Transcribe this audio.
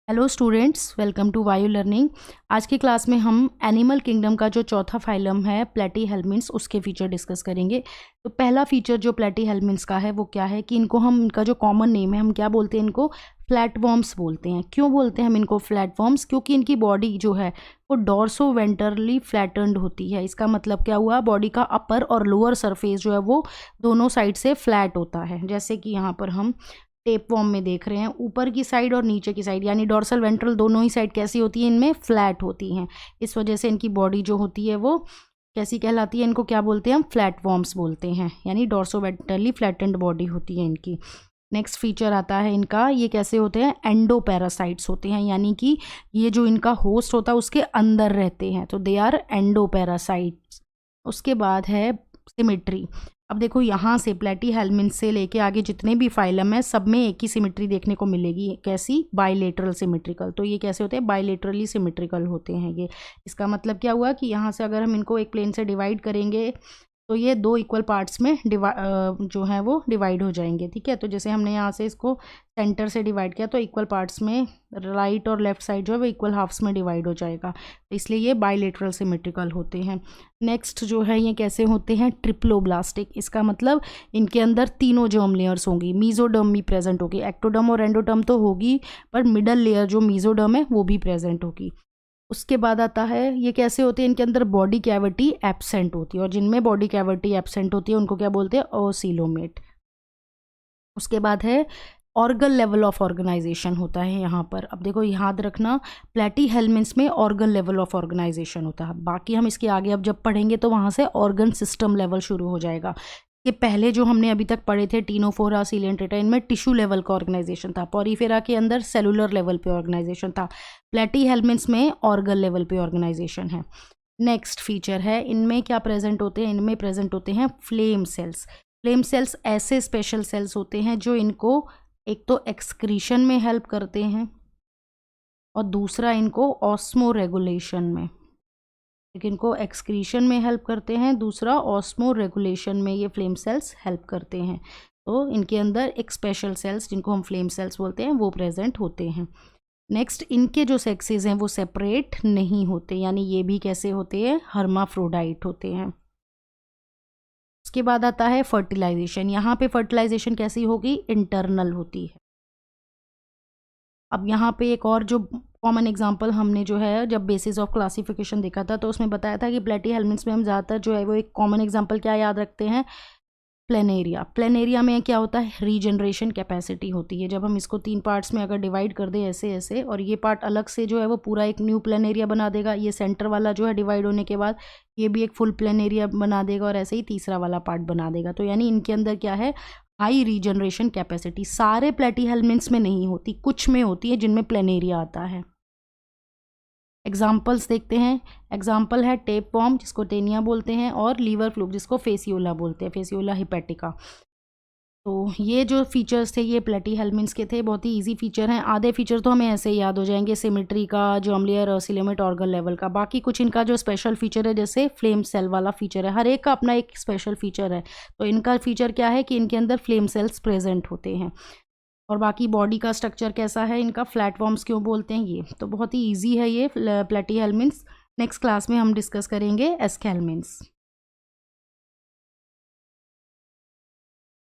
Hello students, welcome to वायु learning. आज की क्लास में हम एनिमल किंगडम का जो चौथा फाइलम है प्लेटीहेल्मिन्ट्स उसके फीचर डिस्कस करेंगे। तो पहला फीचर जो प्लेटीहेल्मिन्ट्स का है वो क्या है कि इनका जो कॉमन नेम है हम क्या बोलते हैं, इनको फ्लैटवर्म्स बोलते हैं। क्यों बोलते हैं हम इनको फ्लैटवर्म्स? क्योंकि इनकी बॉडी जो है वो डॉर्सो वेंट्रली फ्लैटन्ड होती है। इसका मतलब क्या हुआ, बॉडी का अपर और लोअर सरफेस जो है वो दोनों साइड से फ्लैट होता है। जैसे कि यहाँ पर हम टेप फॉर्म में देख रहे हैं, ऊपर की साइड और नीचे की साइड यानी डॉर्सल वेंट्रल दोनों ही साइड कैसी होती है, इनमें फ्लैट होती हैं। इस वजह से इनकी बॉडी जो होती है वो कैसी कहलाती है, इनको क्या बोलते हैं हम, फ्लैटवर्म्स बोलते हैं, यानी डॉर्सो वेंट्रली फ्लैटेंड बॉडी होती है इनकी। नेक्स्ट फीचर आता है इनका, ये कैसे होते हैं, एंडो पैरासाइट्स होते हैं, यानी कि ये जो इनका होस्ट होता है उसके अंदर रहते हैं, तो दे आर एंडो पैरासाइट्स। उसके बाद है सिमेट्री। अब देखो यहाँ से प्लेटीहेल्मिन्ट्स से लेके आगे जितने भी फाइलम है सब में एक ही सिमेट्री देखने को मिलेगी। कैसी? Bilateral symmetrical. तो ये कैसे होते हैं, बाइलेटरली सिमेट्रिकल होते हैं ये। इसका मतलब क्या हुआ कि यहाँ से अगर हम इनको एक प्लेन से डिवाइड करेंगे तो ये दो इक्वल पार्ट्स में जो है वो डिवाइड हो जाएंगे। ठीक है, तो जैसे हमने यहाँ से इसको सेंटर से डिवाइड किया तो इक्वल पार्ट्स में राइट और लेफ्ट साइड जो है वो इक्वल हाफ्स में डिवाइड हो जाएगा, तो इसलिए ये बाइलेटरल सिमेट्रिकल होते हैं। नेक्स्ट जो है ये कैसे होते हैं, ट्रिप्लोब्लास्टिक। इसका मतलब इनके अंदर तीनों जर्म लेयर्स होंगी, मीजोडर्म भी प्रेजेंट होगी, एक्टोडर्म और एंडोडर्म तो होगी पर मिडल लेयर जो मीजोडर्म है वो भी प्रेजेंट होगी। उसके बाद आता है ये कैसे होते हैं, इनके अंदर बॉडी कैविटी एब्सेंट होती है, और जिनमें बॉडी कैविटी एब्सेंट होती है उनको क्या बोलते हैं, ओसीलोमेट। उसके बाद है ऑर्गन लेवल ऑफ ऑर्गेनाइजेशन होता है यहाँ पर। अब देखो याद रखना, प्लेटीहेल्मिन्ट्स में ऑर्गन लेवल ऑफ ऑर्गेनाइजेशन होता है, बाकी हम इसके आगे अब जब पढ़ेंगे तो वहाँ से ऑर्गन सिस्टम लेवल शुरू हो जाएगा। ये पहले जो हमने अभी तक पढ़े थे टीनोफोरा, सीलेंट्रेटा, इनमें टिश्यू लेवल का ऑर्गेनाइजेशन था। पॉरीफेरा के अंदर सेलुलर लेवल पे ऑर्गेनाइजेशन था। प्लेटीहेल्मिन्ट्स में ऑर्गन लेवल पे ऑर्गेनाइजेशन है। नेक्स्ट फीचर है, इनमें क्या प्रेजेंट होते हैं, इनमें प्रेजेंट होते हैं फ्लेम सेल्स। फ्लेम सेल्स ऐसे स्पेशल सेल्स होते हैं जो इनको एक तो एक्सक्रीशन में हेल्प करते हैं और दूसरा इनको ऑस्मो रेगुलेशन में, लेकिन इनको एक्सक्रीशन में हेल्प करते हैं, दूसरा ऑस्मो रेगुलेशन में ये फ्लेम सेल्स हेल्प करते हैं। तो इनके अंदर एक स्पेशल सेल्स जिनको हम फ्लेम सेल्स बोलते हैं वो प्रेजेंट होते हैं। नेक्स्ट, इनके जो सेक्सेस हैं वो सेपरेट नहीं होते, यानी ये भी कैसे होते हैं, हर्माफ्रोडाइट होते हैं। उसके बाद आता है फर्टिलाइजेशन। यहाँ पे फर्टिलाइजेशन कैसी होगी, इंटरनल होती है। अब यहाँ पे एक और जो कॉमन एग्जांपल हमने जो है जब बेसिस ऑफ क्लासिफिकेशन देखा था तो उसमें बताया था कि प्लेटीहेल्मिन्ट्स में हम ज़्यादातर जो है वो एक कॉमन एग्जांपल क्या याद रखते हैं, प्लेनेरिया। प्लेनेरिया में क्या होता है, रीजनरेशन कैपेसिटी होती है। जब हम इसको 3 पार्ट्स में अगर डिवाइड कर दें ऐसे ऐसे, और ये पार्ट अलग से जो है वो पूरा एक न्यू प्लेनेरिया बना देगा, ये सेंटर वाला जो है डिवाइड होने के बाद ये भी एक फुल प्लेनेरिया बना देगा, और ऐसे ही तीसरा वाला पार्ट बना देगा। तो यानी इनके अंदर क्या है, हाई रीजनरेशन कैपेसिटी। सारे प्लेटीहेल्मिन्ट्स में नहीं होती, कुछ में होती है जिनमें प्लेनेरिया आता है। एग्जाम्पल्स देखते हैं। एग्जाम्पल है टेप फॉर्म जिसको टेनिया बोलते हैं, और लीवर फ्लूक जिसको फेसियोला बोलते हैं, फेसियोला हिपैटिका। तो ये जो फीचर्स थे ये प्लेटीहेल्मिन्ट्स के थे, बहुत ही इजी फीचर हैं। आधे फीचर तो हमें ऐसे ही याद हो जाएंगे, सिमेट्री का, जर्म लेयर, ओसीलोमेट, ऑर्गन लेवल का। बाकी कुछ इनका जो स्पेशल फीचर है जैसे फ्लेम सेल वाला फीचर है, हर एक का अपना एक स्पेशल फीचर है। तो इनका फीचर क्या है कि इनके अंदर फ्लेम सेल्स प्रेजेंट होते हैं। और बाकी बॉडी का स्ट्रक्चर कैसा है इनका, फ्लैटवर्म्स क्यों बोलते हैं, ये तो बहुत ही ईजी है ये प्लेटीहेल्मिन्ट्स। नेक्स्ट क्लास में हम डिस्कस करेंगे एस्केल्मिन्ट्स।